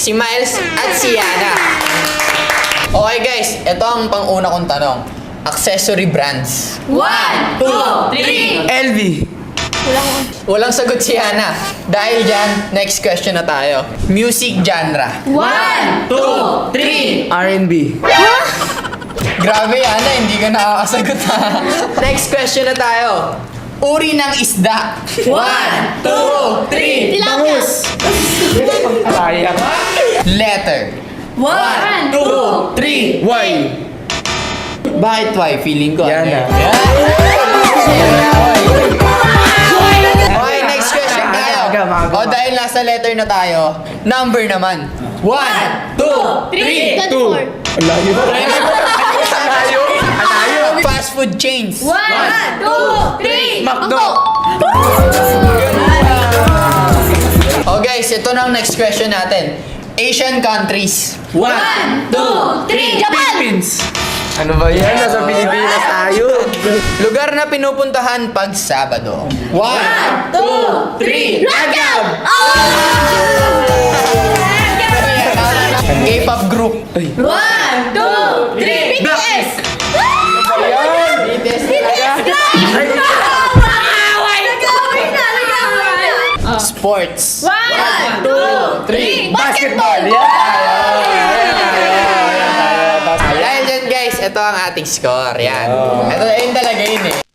si Miles at si Yana. Okay guys, ito ang pang-una kong tanong. Accessory brands. 1, 2, 3. LV. Walang sagot si Yana. Dahil dyan, next question na tayo. Music genre. 1, 2, 3. R&B. Grabe Yana, hindi ka nakakasagot ha. Next question na tayo. Uri ng isda. 1, 2, 3. Tilapia. Sayang. Letter. 1, 2, 3. Y. Bakit why? Feeling ko. Yana. Okay, next question tayo. Maaga. O dahil nasa letter na tayo, number naman. 1, 2, 3. 3. 24. Alayo. Alayo. Alayo. Fast food chains. 1, 2, 3. McDo. Oh guys, ito na ang next question natin. Asian countries. 1, 2, 3. Japan. Philippines. Ano ba yan? Nasa Pilipinas tayo. Lugar na pinupuntahan pag Sabado. 1, 2, 3. Ragab. K-pop group. 1, 2, 3. BTS. BTS. Sports. 1, 2, 3. Basketball. Dahil dyan guys, ito ang ating score. Yan. Ito yun talaga yun eh.